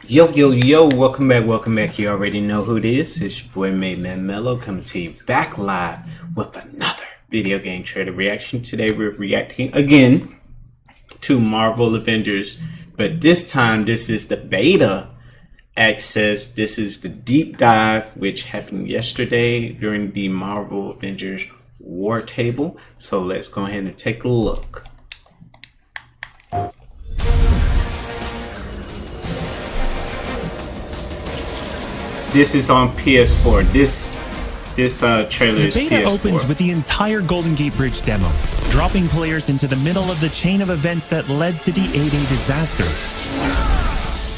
Yo, welcome back. You already know who it is. It's your boy Man Mello coming to you back live with another video game trailer reaction. Today we're reacting again to Marvel Avengers, but this time this is the beta access. This is the deep dive, which happened yesterday during the Marvel Avengers War Table. So let's go ahead and take a look. This is on PS4. This trailer is PS4. The beta opens with the entire Golden Gate Bridge demo, dropping players into the middle of the chain of events that led to the 8-day disaster.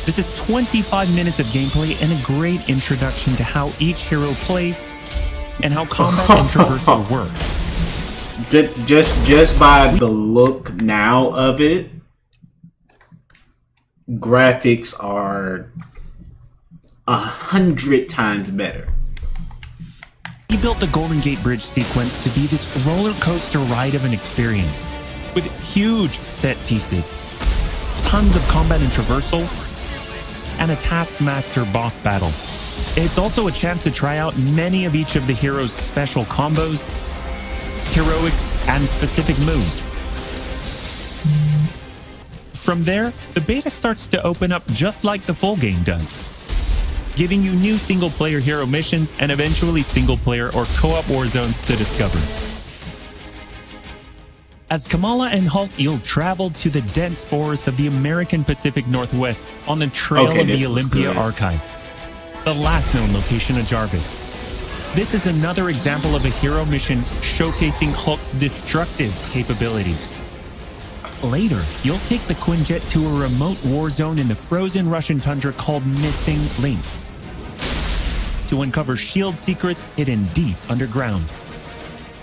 This is 25 minutes of gameplay and a great introduction to how each hero plays and how combat and traversal work. Just by the look now of it, graphics are 100 times better. He built the Golden Gate Bridge sequence to be this roller coaster ride of an experience, with huge set pieces, tons of combat and traversal, and a Taskmaster boss battle. It's also a chance to try out many of each of the heroes' special combos, heroics, and specific moves. From there, the beta starts to open up just like the full game does, giving you new single-player hero missions and eventually single-player or co-op war zones to discover. As Kamala and Hulk you'll travel to the dense forests of the American Pacific Northwest on the trail of the Olympia Archive, the last known location of Jarvis. This is another example of a hero mission showcasing Hulk's destructive capabilities. Later, you'll take the Quinjet to a remote war zone in the frozen Russian tundra called Missing Links to uncover shield secrets hidden deep underground.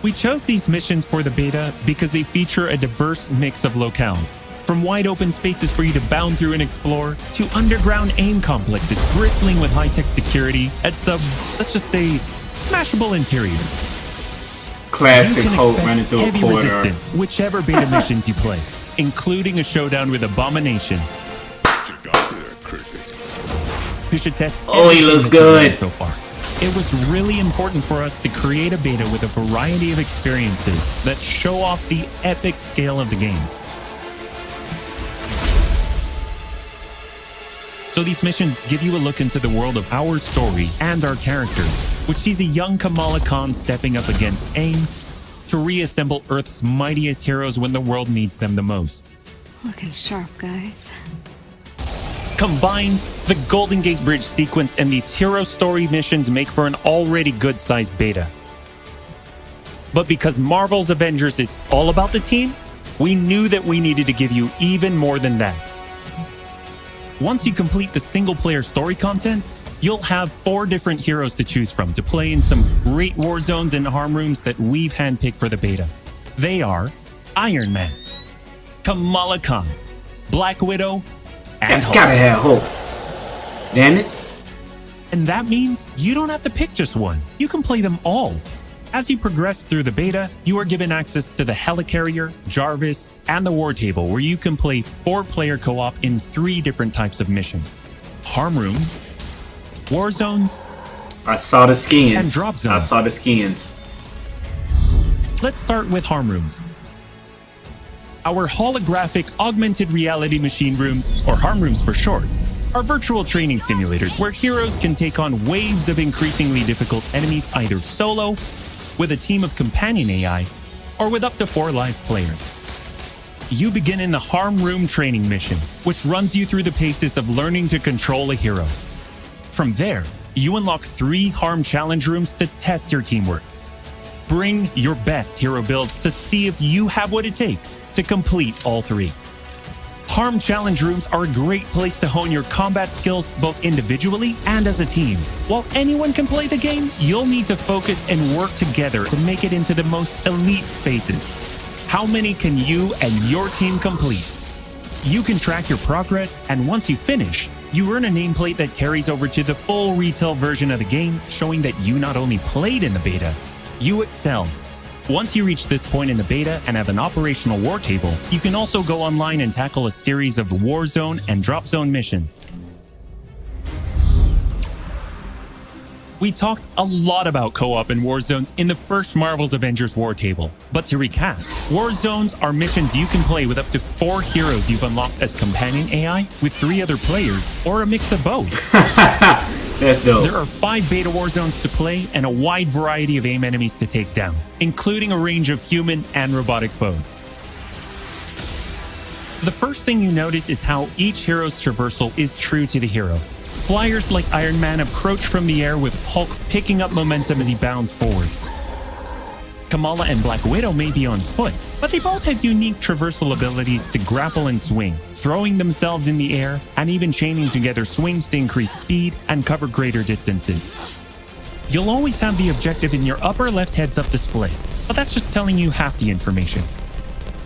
We chose these missions for the beta because they feature a diverse mix of locales, from wide open spaces for you to bound through and explore, to underground aim complexes bristling with high-tech security at some, let's just say, smashable interiors. Classic Hulk running through a heavy corridor. resistance, whichever beta missions you play, including a showdown with Abomination. You should test he looks good so far. It was really important for us to create a beta with a variety of experiences that show off the epic scale of the game. So these missions give you a look into the world of our story and our characters, which sees a young Kamala Khan stepping up against AIM to reassemble Earth's mightiest heroes when the world needs them the most. Looking sharp, guys. Combined, the Golden Gate Bridge sequence and these hero story missions make for an already good-sized beta. But because Marvel's Avengers is all about the team, we knew that we needed to give you even more than that. Once you complete the single-player story content, you'll have 4 different heroes to choose from to play in some great war zones and harm rooms that we've handpicked for the beta. They are Iron Man, Kamala Khan, Black Widow, and Hulk. Gotta have Hulk. Damn it. And that means you don't have to pick just one. You can play them all. As you progress through the beta, you are given access to the Helicarrier, Jarvis, and the War Table, where you can play 4-player co-op in 3 different types of missions: harm rooms, war zones, I saw the skins. and drop zones. I saw the skins. Let's start with harm rooms. Our holographic augmented reality machine rooms, or harm rooms for short, are virtual training simulators where heroes can take on waves of increasingly difficult enemies either solo, with a team of companion AI, or with up to 4 live players. You begin in the harm room training mission, which runs you through the paces of learning to control a hero. From there, you unlock 3 harm challenge rooms to test your teamwork. Bring your best hero builds to see if you have what it takes to complete all 3. Harm challenge rooms are a great place to hone your combat skills both individually and as a team. While anyone can play the game, you'll need to focus and work together to make it into the most elite spaces. How many can you and your team complete? You can track your progress, and once you finish, you earn a nameplate that carries over to the full retail version of the game, showing that you not only played in the beta, you excelled. Once you reach this point in the beta and have an operational war table, you can also go online and tackle a series of war zone and drop zone missions. We talked a lot about co-op and war zones in the first Marvel's Avengers War Table. But to recap, war zones are missions you can play with up to 4 heroes you've unlocked as companion AI, with 3 other players, or a mix of both. That's dope. There are 5 beta war zones to play and a wide variety of AIM enemies to take down, including a range of human and robotic foes. The first thing you notice is how each hero's traversal is true to the hero. Flyers like Iron Man approach from the air, with Hulk picking up momentum as he bounds forward. Kamala and Black Widow may be on foot, but they both have unique traversal abilities to grapple and swing, throwing themselves in the air and even chaining together swings to increase speed and cover greater distances. You'll always have the objective in your upper left heads-up display, but that's just telling you half the information.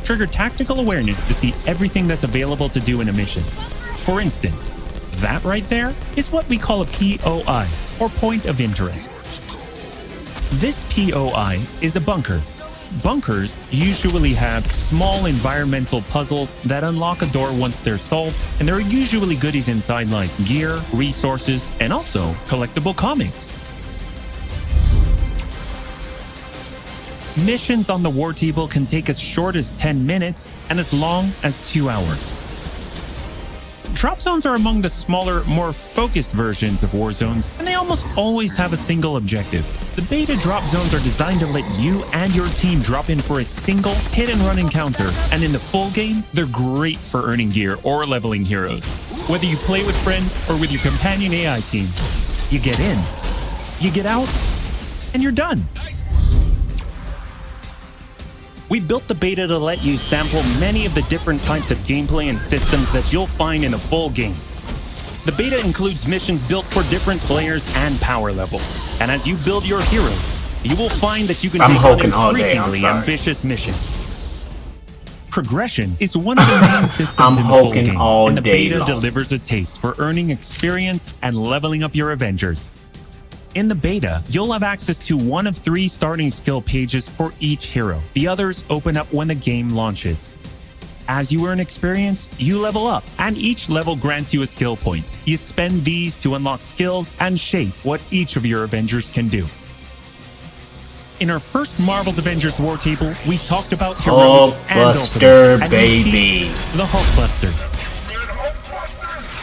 Trigger tactical awareness to see everything that's available to do in a mission. For instance, that right there is what we call a POI, or point of interest. This POI is a bunker. Bunkers usually have small environmental puzzles that unlock a door once they're solved, and there are usually goodies inside like gear, resources, and also collectible comics. Missions on the War Table can take as short as 10 minutes and as long as 2 hours. Drop zones are among the smaller, more focused versions of war zones, and they almost always have a single objective. The beta drop zones are designed to let you and your team drop in for a single hit-and-run encounter, and in the full game, they're great for earning gear or leveling heroes. Whether you play with friends or with your companion AI team, you get in, you get out, and you're done. We built the beta to let you sample many of the different types of gameplay and systems that you'll find in a full game. The beta includes missions built for different players and power levels. And as you build your heroes, you will find that you can take on increasingly ambitious missions. Progression is one of the main systems in the full game, and the beta delivers a taste for earning experience and leveling up your Avengers. In the beta, you'll have access to one of 3 starting skill pages for each hero. The others open up when the game launches. As you earn experience, you level up, and each level grants you a skill point. You spend these to unlock skills and shape what each of your Avengers can do. In our first Marvel's Avengers War Table, we talked about heroics and ultimates, and baby. The Hulkbuster.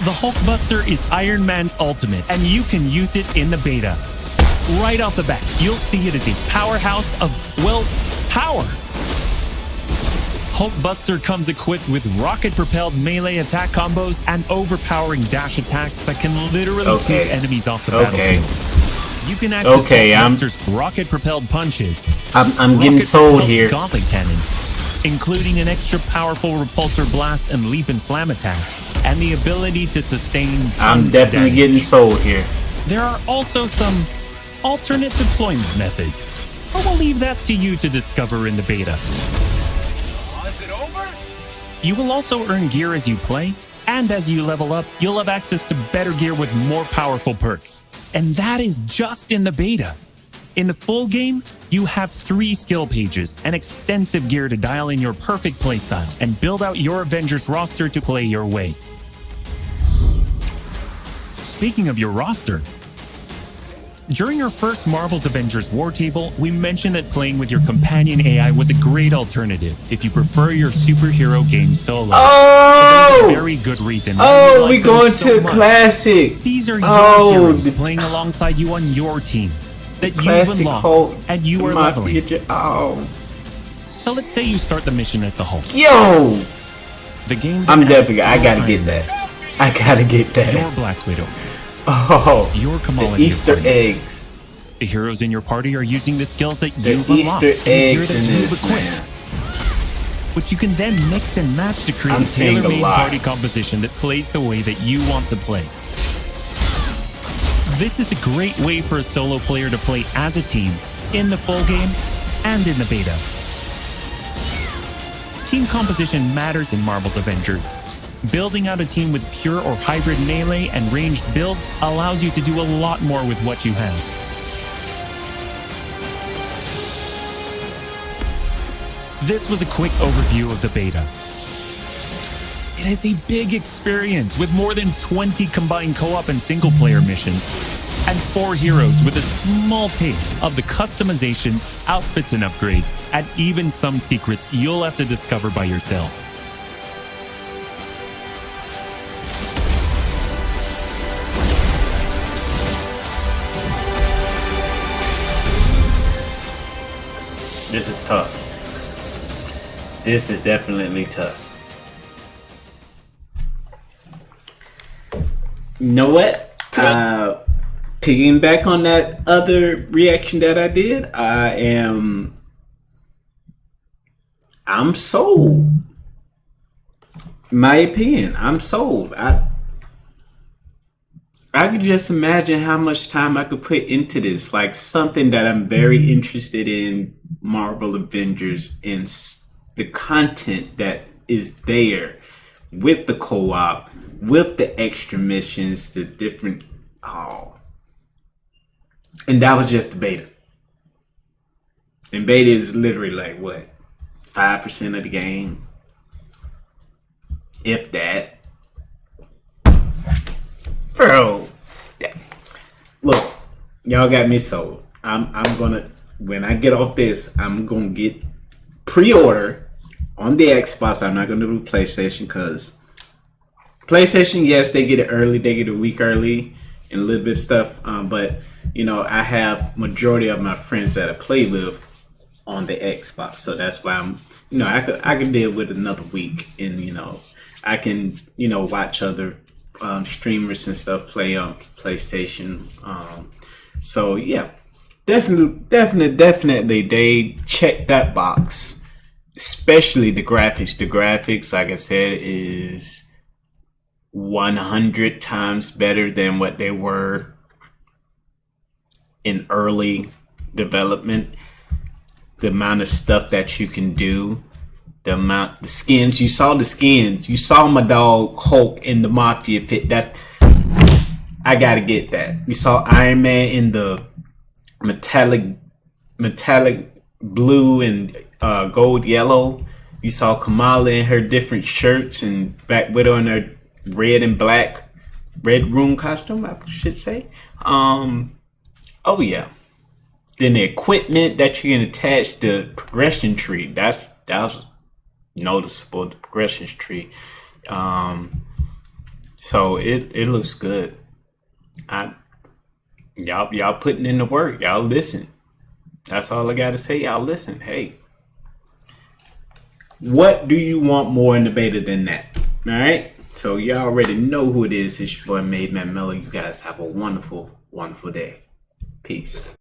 The Hulkbuster is Iron Man's ultimate, and you can use it in the beta. Right off the bat, you'll see it as a powerhouse of, well, power. Hulkbuster comes equipped with rocket-propelled melee attack combos and overpowering dash attacks that can literally sweep enemies off the battlefield. You can access Hulkbuster's rocket-propelled punches. I'm getting sold here. Gauntlet cannon, including an extra powerful repulsor blast and leap and slam attack, and the ability to sustain I'm definitely getting sold here. There are also some alternate deployment methods, but we'll leave that to you to discover in the beta. Is it over? You will also earn gear as you play, and as you level up, you'll have access to better gear with more powerful perks. And that is just in the beta. In the full game, you have 3 skill pages and extensive gear to dial in your perfect playstyle and build out your Avengers roster to play your way. Speaking of your roster, during our first Marvel's Avengers War Table, we mentioned that playing with your companion AI was a great alternative if you prefer your superhero game solo. Oh! There's a very good reason. Oh, we going to classic. These are your heroes playing alongside you on your team that you've unlocked and you are leveling. So let's say you start the mission as the Hulk. Yo! The game. I'm definitely. I gotta get that. I gotta get that. Your Black Widow. Oh, your Kamala. The Easter eggs. The heroes in your party are using the skills that you've unlocked. The Easter eggs that in you've this, equipped, man. which you can then mix and match to create a tailor-made party composition that plays the way that you want to play. This is a great way for a solo player to play as a team in the full game and in the beta. Team composition matters in Marvel's Avengers. Building out a team with pure or hybrid melee and ranged builds allows you to do a lot more with what you have. This was a quick overview of the beta. It is a big experience with more than 20 combined co-op and single-player missions. and 4 heroes with a small taste of the customizations, outfits, and upgrades, and even some secrets you'll have to discover by yourself. This is tough. This is definitely tough. You know what? Picking back on that other reaction that I did, I'm sold. My opinion, I'm sold. I could just imagine how much time I could put into this. Like something that I'm very interested in, Marvel Avengers, and the content that is there with the co-op, with the extra missions, the different, and that was just the beta. And beta is literally like what, 5% of the game, if that. Bro, look, y'all got me sold. I'm gonna, when I get off this, I'm gonna get pre-order on the Xbox. I'm not gonna do PlayStation because PlayStation, yes, they get it early. They get it a week early and a little bit of stuff. But you know, I have majority of my friends that I play with on the Xbox, so that's why I'm, you know, I can deal with another week, and you know, I can, you know, watch other streamers and stuff play on PlayStation. So yeah, definitely they check that box, especially the graphics. The graphics, like I said, is 100 times better than what they were in early development. The amount of stuff that you can do, the skins, you saw the skins, you saw my dog Hulk in the Mafia fit. That I gotta get that. You saw Iron Man in the metallic blue and gold yellow. You saw Kamala in her different shirts and Black Widow in her red and black Red Room costume, I should say. Oh yeah. Then the equipment that you can attach, the progression tree, that was noticeable, the progression tree. So it looks good. Y'all putting in the work. Y'all listen. That's all I gotta say. Y'all listen. Hey, what do you want more in the beta than that? All right. So y'all already know who it is. It's your boy Made Man Mellow. You guys have a wonderful, wonderful day. Peace.